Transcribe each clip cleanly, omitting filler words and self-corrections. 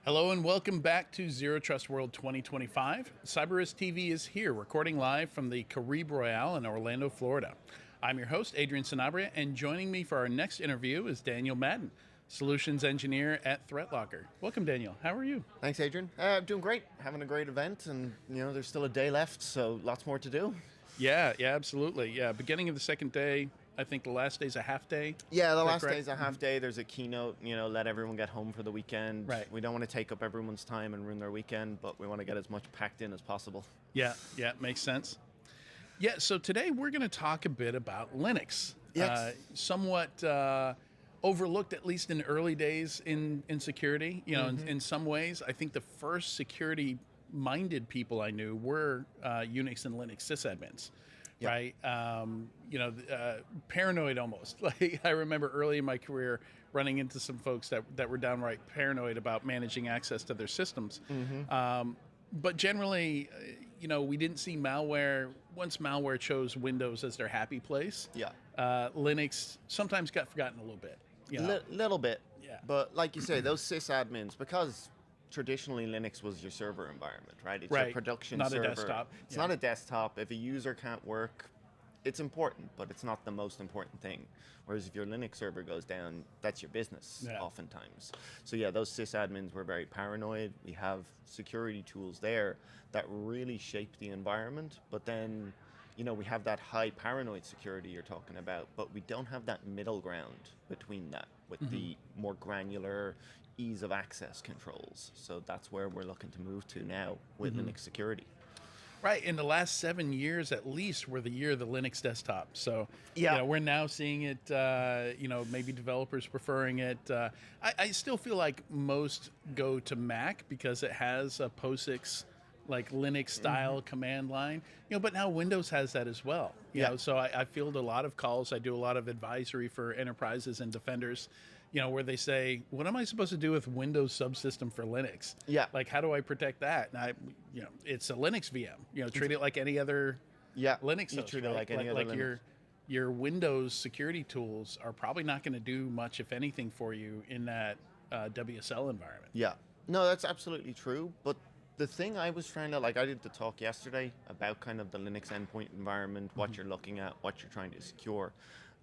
Hello and welcome back to Zero Trust World 2025. CyberRisk TV is here, recording live from the Caribe Royale in Orlando, Florida. I'm your host, Adrian Sanabria, and joining me for our next interview is Daniel Madden, Solutions Engineer at ThreatLocker. Welcome, Daniel. How are you? Thanks, Adrian. Doing great. Having a great event, and there's still a day left, so lots more to do. Yeah, absolutely. Yeah, beginning of the second day. I think the last day's a half day. Yeah, the last day's a half day. There's a keynote, let everyone get home for the weekend. Right. We don't want to take up everyone's time and ruin their weekend, but we want to get as much packed in as possible. Yeah, makes sense. Yeah, so today we're going to talk a bit about Linux. Yes. Somewhat overlooked, at least in early days in security. In some ways, I think the first security-minded people I knew were Unix and Linux sysadmins. Yep. Right, paranoid almost. Like I remember early in my career running into some folks that were downright paranoid about managing access to their systems. But generally, we didn't see malware. Once malware chose Windows as their happy place, Linux sometimes got forgotten a little bit. Little bit, yeah. But like you say, those sysadmins, because traditionally Linux was your server environment, right? It's right. Your production not server. A desktop. It's not a desktop. If a user can't work, it's important, but it's not the most important thing. Whereas if your Linux server goes down, that's your business oftentimes. So yeah, those sysadmins were very paranoid. We have security tools there that really shape the environment, but then we have that high paranoid security you're talking about, but we don't have that middle ground between that with the more granular ease of access controls. So that's where we're looking to move to now with Linux security. Right. In the last 7 years, at least, were the year of the Linux desktop. So, we're now seeing it, maybe developers preferring it. I still feel like most go to Mac because it has a POSIX like Linux style command line, but now Windows has that as well. So I field a lot of calls. I do a lot of advisory for enterprises and defenders, where they say, what am I supposed to do with Windows subsystem for Linux? Yeah. Like, how do I protect that? And it's a Linux VM, treat it like any other Linux you host, treat it like any other Linux. Your Windows security tools are probably not going to do much, if anything, for you in that WSL environment. Yeah. No, that's absolutely true. But the thing I was trying to, I did the talk yesterday about kind of the Linux endpoint environment, what you're looking at, what you're trying to secure.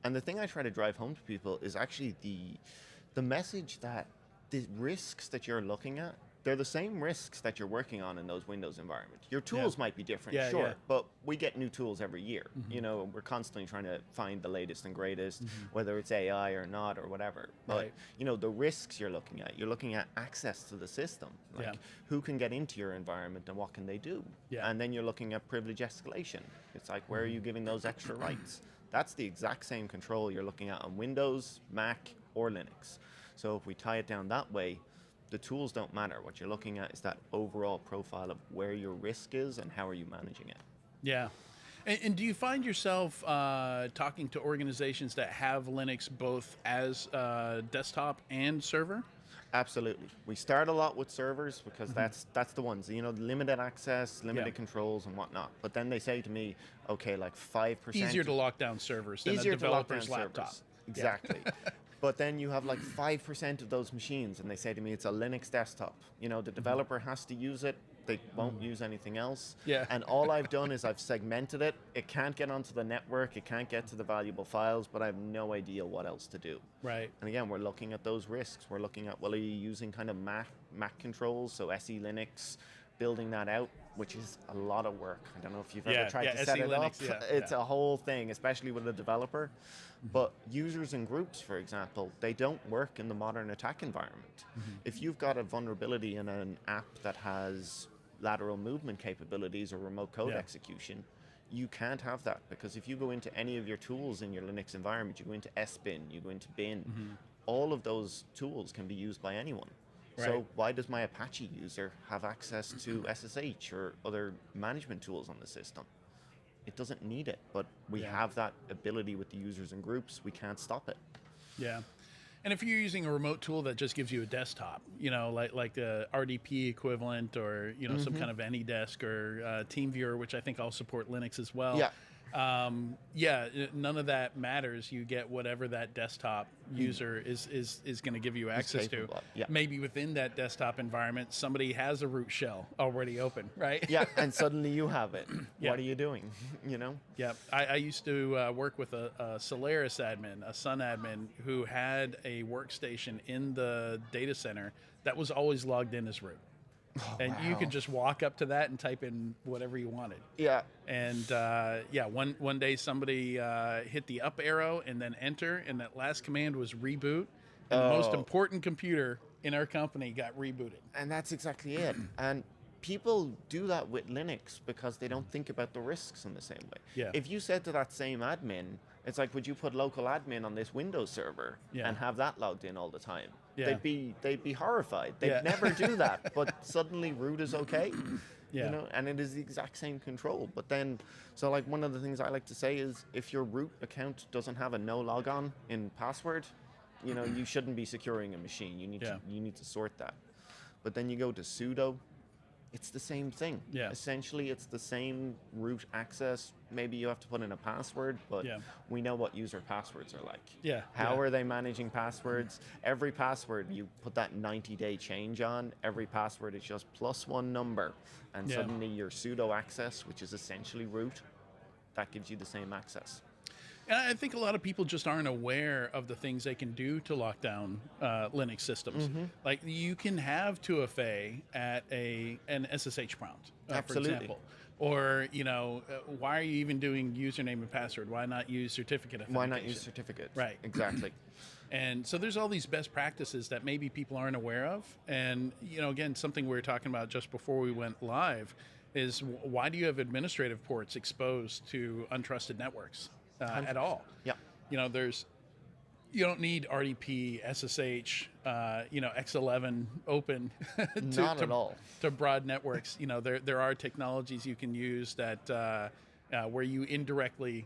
And the thing I try to drive home to people is actually the message that the risks that you're looking at, they're the same risks that you're working on in those Windows environments. Your tools might be different, but we get new tools every year. We're constantly trying to find the latest and greatest, whether it's AI or not or whatever. But, the risks you're looking at access to the system. Who can get into your environment and what can they do? And then you're looking at privilege escalation. It's like, where are you giving those extra rights? That's the exact same control you're looking at on Windows, Mac, or Linux. So if we tie it down that way, the tools don't matter. What you're looking at is that overall profile of where your risk is and how are you managing it. Yeah. And do you find yourself talking to organizations that have Linux both as desktop and server? Absolutely. We start a lot with servers because that's the ones, limited access, limited controls and whatnot. But then they say to me, okay, like 5%. Easier to lock down servers than a developer's laptop. Exactly. But then you have like 5% of those machines, and they say to me, it's a Linux desktop. The developer has to use it. They won't use anything else. Yeah. And all I've done is I've segmented it. It can't get onto the network. It can't get to the valuable files, but I have no idea what else to do. Right. And again, we're looking at those risks. We're looking at, are you using kind of Mac controls, so SE Linux, building that out, which is a lot of work. I don't know if you've ever tried to set it Linux, up. It's a whole thing, especially with a developer. But users and groups, for example, they don't work in the modern attack environment. If you've got a vulnerability in an app that has lateral movement capabilities or remote code execution, you can't have that, because if you go into any of your tools in your Linux environment, you go into SBin, you go into bin, all of those tools can be used by anyone. Right. So why does my Apache user have access to SSH or other management tools on the system? It doesn't need it, but we have that ability with the users and groups. We can't stop it. Yeah. And if you're using a remote tool that just gives you a desktop, like the RDP equivalent or, some kind of AnyDesk or TeamViewer, which I think all support Linux as well. Yeah. None of that matters. You get whatever that desktop user is going to give you access to. Yeah. Maybe within that desktop environment, somebody has a root shell already open, right? Yeah, and suddenly you have it. Yeah. What are you doing? Yeah, I used to work with a Solaris admin, a Sun admin, who had a workstation in the data center that was always logged in as root. And you could just walk up to that and type in whatever you wanted. Yeah. And one day somebody hit the up arrow and then enter, and that last command was reboot. And the most important computer in our company got rebooted. And that's exactly it. And people do that with Linux because they don't think about the risks in the same way. Yeah. If you said to that same admin, it's like, would you put local admin on this Windows server and have that logged in all the time? Yeah. They'd be horrified. They'd never do that. But suddenly root is okay. Yeah. And it is the exact same control. But then, so like one of the things I like to say is, if your root account doesn't have a no logon in password, you shouldn't be securing a machine. You need to sort that. But then you go to sudo, it's the same thing. Yeah. Essentially, it's the same root access. Maybe you have to put in a password, but we know what user passwords are like. Yeah. How are they managing passwords? Every password, you put that 90-day change on, every password is just +1 number. And suddenly your sudo access, which is essentially root, that gives you the same access. And I think a lot of people just aren't aware of the things they can do to lock down Linux systems. Like, you can have 2FA at an SSH prompt, for example. Or, why are you even doing username and password? Why not use certificate authentication? Why not use certificate? Right. Exactly. And so there's all these best practices that maybe people aren't aware of. And, again, something we were talking about just before we went live is, why do you have administrative ports exposed to untrusted networks? At all. Yeah. You don't need RDP, SSH, X11 open Not at all. to broad networks. There are technologies you can use that where you indirectly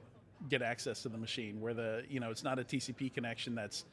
get access to the machine, where it's not a TCP connection that's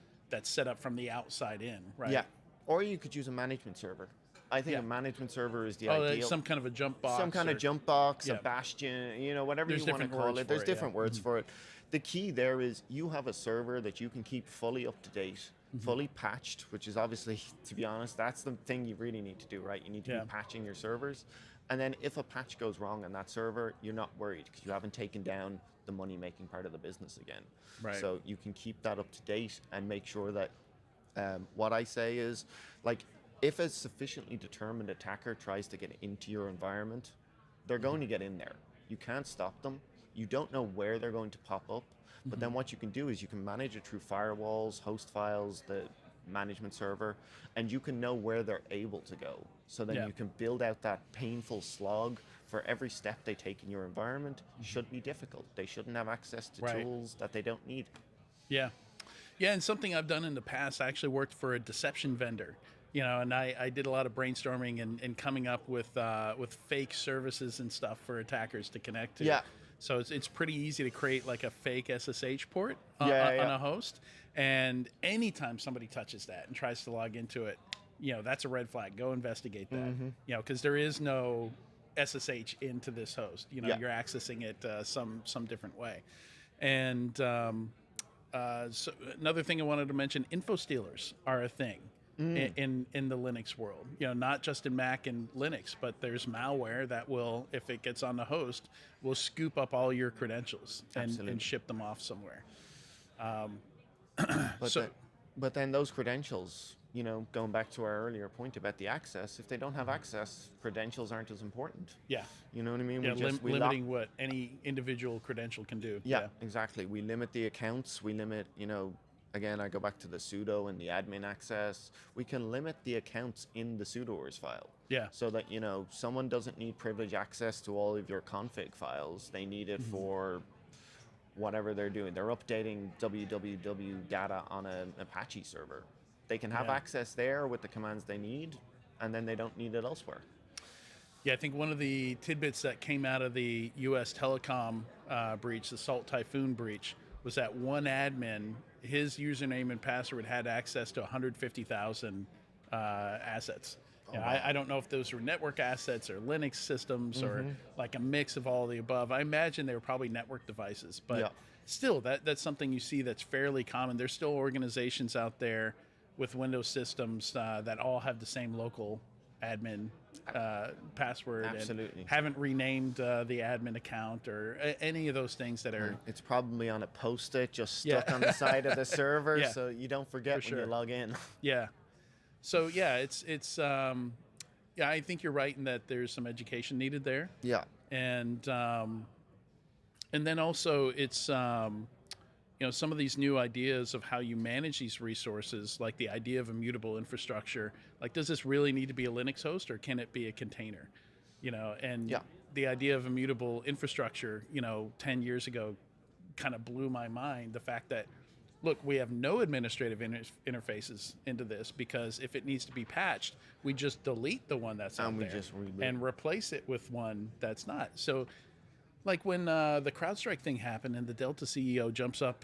set up from the outside in, right? Yeah. Or you could use a management server. I think a management server is the ideal. Some kind of a jump box. Some kind of jump box, a bastion, whatever you want to call it. There's different words for it. The key there is, you have a server that you can keep fully up to date, fully patched, which is obviously, to be honest, that's the thing you really need to do, right? You need to be patching your servers. And then if a patch goes wrong on that server, you're not worried because you haven't taken down the money-making part of the business again. Right. So you can keep that up to date and make sure that what I say is, like, if a sufficiently determined attacker tries to get into your environment, they're going to get in there. You can't stop them. You don't know where they're going to pop up. But then what you can do is you can manage it through firewalls, host files, the management server, and you can know where they're able to go. So then you can build out that painful slog for every step they take in your environment. Should be difficult. They shouldn't have access to tools that they don't need. Yeah. Yeah, and something I've done in the past, I actually worked for a deception vendor. And I did a lot of brainstorming and coming up with fake services and stuff for attackers to connect to. Yeah. So it's pretty easy to create like a fake SSH port on a host. And anytime somebody touches that and tries to log into it, that's a red flag. Go investigate that. Because there is no SSH into this host. You're accessing it some different way. And so another thing I wanted to mention, info stealers are a thing. In the Linux world, not just in Mac and Linux, but there's malware that will, if it gets on the host, will scoop up all your credentials and ship them off somewhere. But then those credentials, going back to our earlier point about the access, if they don't have access, credentials aren't as important. Yeah. You know what I mean? Yeah, limiting what any individual credential can do. Yeah, exactly. We limit the accounts. We limit, again, I go back to the sudo and the admin access. We can limit the accounts in the sudoers file. Yeah. So that, someone doesn't need privilege access to all of your config files. They need it for whatever they're doing. They're updating www data on an Apache server. They can have access there with the commands they need, and then they don't need it elsewhere. Yeah, I think one of the tidbits that came out of the U.S. telecom breach, the Salt Typhoon breach, was that one admin, his username and password had access to 150,000 assets. Yeah, I don't know if those were network assets or Linux systems or like a mix of all of the above. I imagine they were probably network devices, but Yeah. still, that's something you see that's fairly common. There's still organizations out there with Windows systems that all have the same local admin password Absolutely. and haven't renamed the admin account or any of those things that are. It's probably on a post-it just stuck on the side of the server, Yeah. so you don't forget when you log in. Yeah. So yeah, it's yeah, I think you're right in that there's some education needed there, Yeah. and then also it's you know, some of these new ideas of how you manage these resources, like the idea of immutable infrastructure. Like, does this really need to be a Linux host or can it be a container? You know, and the idea of immutable infrastructure, you know, 10 years ago kind of blew my mind. The fact that, look, we have no administrative interfaces into this because if it needs to be patched, we just delete the one that's out there and replace it with one that's not. So, like when the CrowdStrike thing happened and the Delta CEO jumps up,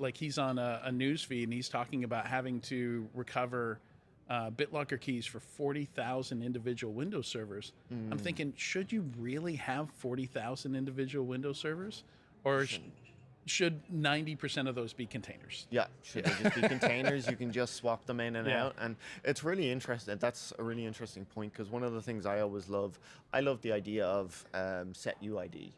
like he's on a news feed and he's talking about having to recover BitLocker keys for 40,000 individual Windows servers. I'm thinking, should you really have 40,000 individual Windows servers? Or should 90% of those be containers? Yeah, should they just be containers? You can just swap them in and out. And it's really interesting. That's a really interesting point because one of the things I always love, I love the idea of set UID.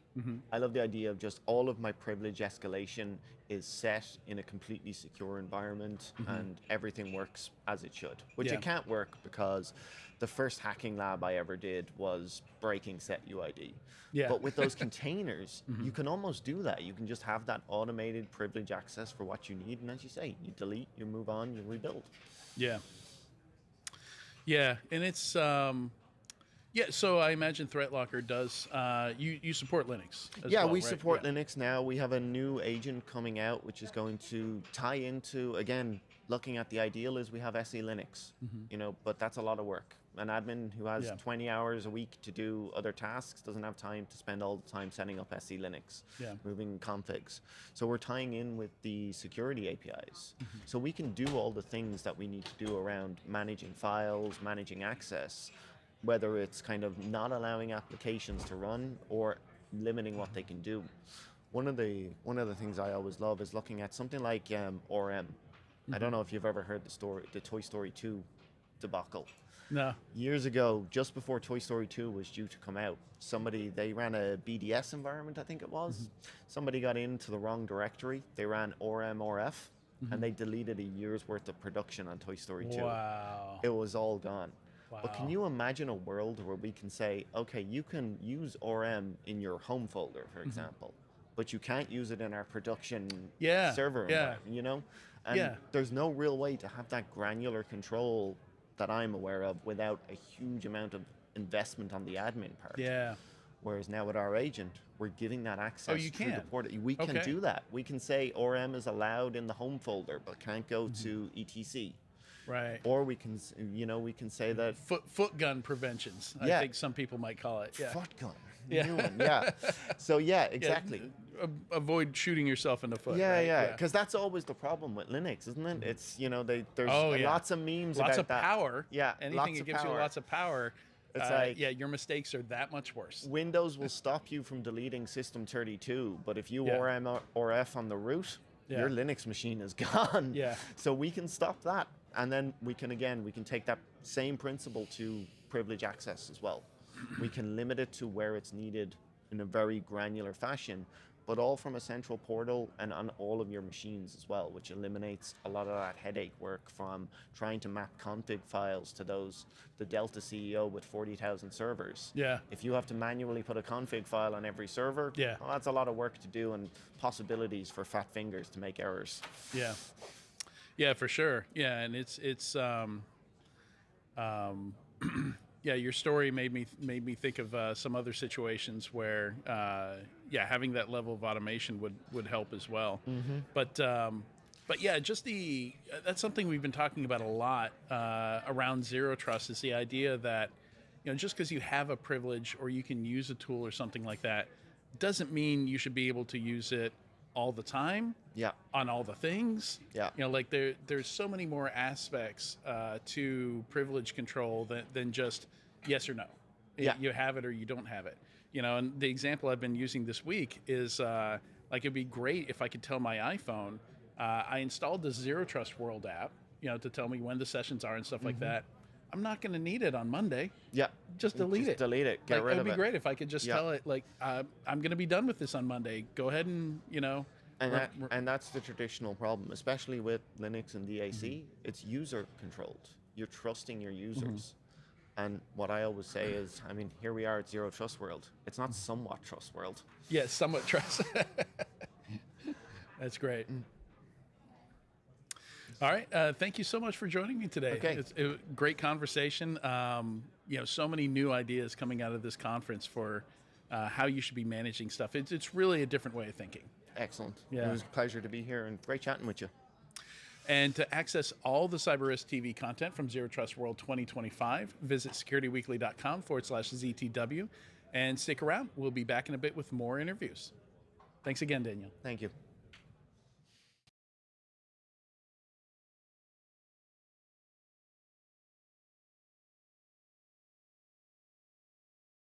I love the idea of just all of my privilege escalation is set in a completely secure environment and everything works as it should, which it can't work because the first hacking lab I ever did was breaking set UID. But with those containers, you can almost do that. You can just have that automated privilege access for what you need. And as you say, you delete, you move on, you rebuild. Yeah. Yeah. And it's, yeah, so I imagine ThreatLocker does, you support Linux as well, we right? support Linux now. We have a new agent coming out, which is going to tie into, again, looking at the ideal is we have SE Linux, you know, but that's a lot of work. An admin who has 20 hours a week to do other tasks doesn't have time to spend all the time setting up SE Linux, moving configs. So we're tying in with the security APIs. So we can do all the things that we need to do around managing files, managing access, whether it's kind of not allowing applications to run or limiting what they can do. One of the things I always love is looking at something like ORM. I don't know if you've ever heard the Toy Story 2 debacle. No. Years ago, just before Toy Story 2 was due to come out, they ran a BDS environment, I think it was. Somebody got into the wrong directory. They ran ORM/RF, and they deleted a year's worth of production on Toy Story 2. Wow. It was all gone. Wow. But can you imagine a world where we can say, okay, you can use ORM in your home folder, for example, but you can't use it in our production server environment, you know? And there's no real way to have that granular control that I'm aware of without a huge amount of investment on the admin part. Yeah. Whereas now with our agent, we're giving that access through the port. We can do that. We can say ORM is allowed in the home folder, but can't go to etc. Right. Or we can, you know, we can say that foot gun preventions. I think some people might call it. Yeah. Foot gun. New one. So exactly. Avoid shooting yourself in the foot. Because that's always the problem with Linux, isn't it? It's, you know, there's lots of memes lots about of that. Power. Yeah. Anything that gives you lots of power. It's like, your mistakes are that much worse. Windows will stop you from deleting System32, but if you ORM or F on the root, your Linux machine is gone. Yeah. So we can stop that. And then we can take that same principle to privilege access as well. We can limit it to where it's needed in a very granular fashion, but all from a central portal and on all of your machines as well, which eliminates a lot of that headache work from trying to map config files to the Delta CEO with 40,000 servers. Yeah. If you have to manually put a config file on every server, well, that's a lot of work to do and possibilities for fat fingers to make errors. Yeah. Yeah, for sure. Yeah, and it's yeah, your story made me think of some other situations where having that level of automation would help as well. But yeah, just that's something we've been talking about a lot around Zero Trust is the idea that, you know, just because you have a privilege or you can use a tool or something like that doesn't mean you should be able to use it all the time. Yeah. On all the things. Yeah. Like there's so many more aspects to privilege control than just yes or no. Yeah. You have it or you don't have it. And the example I've been using this week is like it'd be great if I could tell my iPhone. I installed the Zero Trust World app, to tell me when the sessions are and stuff like that. I'm not going to need it on Monday. Yeah. Just delete it. Delete it. Get rid of it. It would be great if I could just tell it, like, I'm going to be done with this on Monday. Go ahead and, And that's the traditional problem, especially with Linux and DAC. It's user controlled. You're trusting your users. And what I always say is, here we are at Zero Trust World. It's not somewhat Trust World. Yeah, somewhat trust. That's great. All right. Thank you so much for joining me today. Okay. It's a great conversation. So many new ideas coming out of this conference for how you should be managing stuff. It's really a different way of thinking. Excellent. Yeah. It was a pleasure to be here and great chatting with you. And to access all the CyberRisk TV content from Zero Trust World 2025, visit securityweekly.com/ZTW and stick around. We'll be back in a bit with more interviews. Thanks again, Daniel. Thank you.